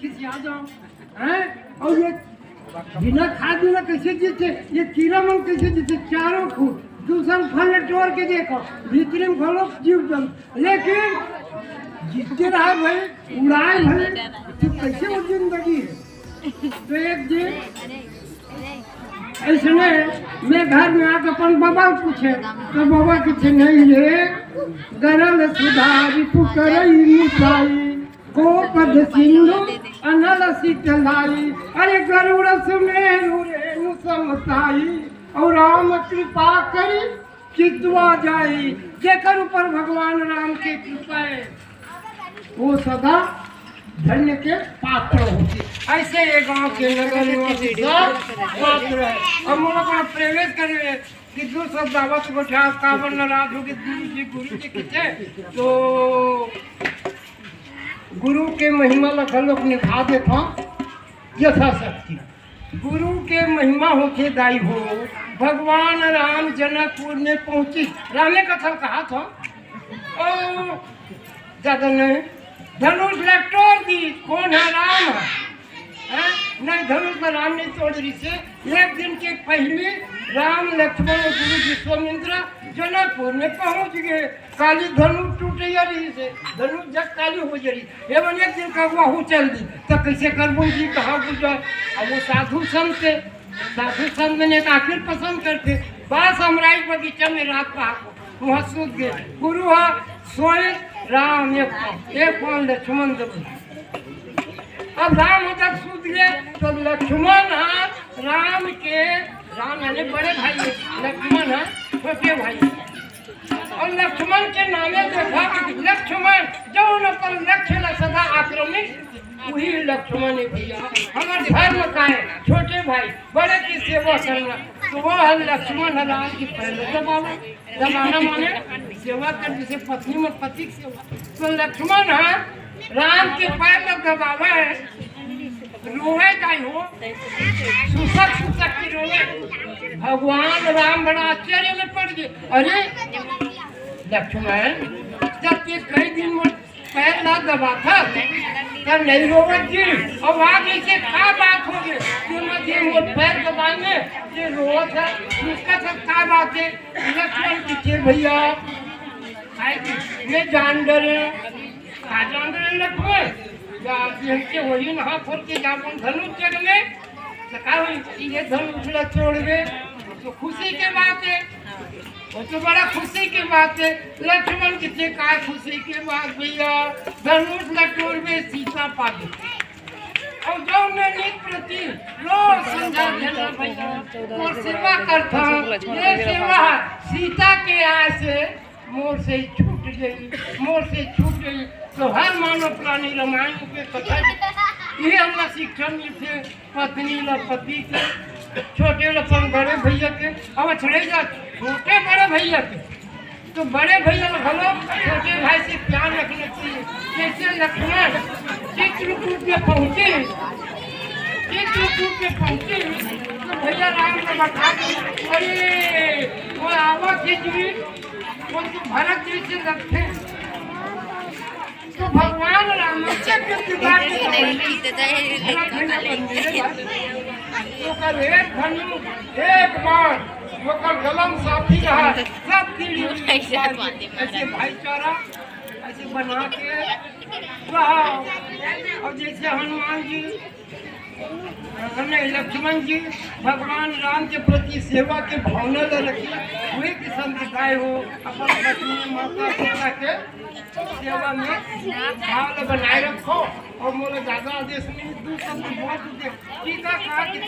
खिसिया जाओ हैं। और ये बिना खाद बिना कैसे जीते, ये कीड़ा मन कैसे जीते, चारों फूट दूसरा फल तोड़ के देखो भीतरी में घोलो जीव जम, लेकिन जीतते रहा भाई, उड़ाए भाई, तो कैसे वो जिंदगी है। तो एक दिन ऐसे मैं घर में आकर अपन बाबा पूछे, तो बाबा कुछ नहीं है, गरल सुधारी पुकरई मिसाई को पद सिंधु अनल शीतलाई, अरे गरुड़ सुमेरु रेणु समताई, और राम कृपा करी चितवा जाई, जेकर ऊपर भगवान राम की कृपा है वो सदा धन्य के पात्र होती। ऐसे ये गांव के नगर निवासी पात्र है। हम लोग प्रवेश करे कि दो सब दावत को कावन नाराज हो के गुरु जी किसे, तो गुरु के महिमा लखन लोग निभा देता यथाशक्ति। गुरु के महिमा होके दाई हो। भगवान राम जनकपुर में पहुंची, रामे कथा कहा था ओ ज्यादा नहीं, धनुष लटोर दी, कौन है राम है? नहीं धनुष तो राम ने तोड़ दी से। एक दिन के पहले राम लक्ष्मण और गुरु विश्वामित्र जनकपुर में पहुंच गए। काली धनुष टूट रही से, धनुष जब काली हो जा रही एवं एक दिन का वहू चल दी, तो कैसे करबू जी कहाँ गुजर। अब वो साधु संत ने आखिर पसंद करते, बस हमराई बगीचा में रात को वहाँ सूत गए। गुरु है सोए, राम एक पान लक्ष्मण दब। अब राम जब सूत गए तो लक्ष्मण राम के, राम यानी बड़े भाई, लक्ष्मण है छोटे भाई, और लक्ष्मण के नामे देखा लक्ष्मण जो न पर लक्ष्य सदा आक्रमित, वही लक्ष्मण है भैया। हमारे धर्म का है छोटे भाई बड़े की सेवा करना, तो वो है लक्ष्मण है राम की पहले जमाना माने सेवा कर, जैसे पत्नी में पति की सेवा। तो लक्ष्मण है राम के पैर में दबावा है, रोवे जाए हो सुसक की रोवे। भगवान राम बड़ा आश्चर्य में पड़ गए, अरे लक्ष्मण जब ये कई दिन पैर ना दबा था तब नहीं रोवे जी, अब आगे से क्या बात हो गई कि वो पैर दबाएंगे ये रोज है, उसका सब क्या बात है। लक्ष्मण पीछे भैया मैं जान डरे लक्ष्मण वही नहा फोड़ के जापन धनुष जग में ये धनुष छोड़ गए, तो खुशी की बात है, वो तो बड़ा खुशी की बात है। लक्ष्मण कितने का खुशी के बाद भैया धनुष लटोर में सीता पा गई, और जो मैं नित प्रति रोज संध्या देना भैया और सेवा करता हूँ, ये सेवा सीता के आय से मोर से छूट गई। तो हर मानव प्राणी रामायण के कथा ये हमरा शिक्षा मिलते, पत्नी ला पति के, छोटे लपन बड़े भैया के। अब छड़े जा छोटे बड़े भैया के, तो बड़े भैया भलो छोटे भाई से प्यार रखना चाहिए। जैसे लक्ष्मण चित्रकूट में पहुँचे तो भैया राम को बता, अरे वो आवा खिचड़ी वो तो भरत जी से रखे, तो भगवान राम से एक बार वो गलम साथी रहा, सब ऐसे भाईचारा ऐसे बना के रहा। और जैसे हनुमान जी लक्ष्मण जी भगवान राम के प्रति सेवा के भावना रखी, वही किस्म दिखाए हो अपन पत्नी माता पिता के सेवा में भाव बनाए रखो। और मोला ज्यादा आदेश में दूसरा बहुत सीधा कहा कि